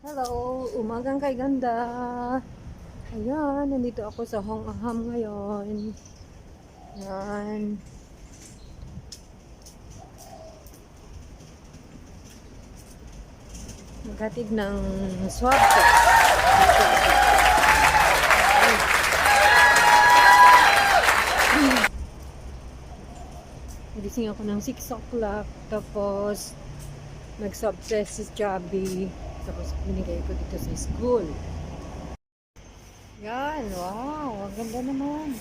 Hello, umagang kay ganda. Ayan, nandito ako sa Hong Aham ngayon. Ayan. Maghatid ng swab test. Nagising ako ng 6 o'clock. Tapos, nag-swab test si Chubby. Tapos, binigay ko dito sa school. Yan, wow, ang ganda naman.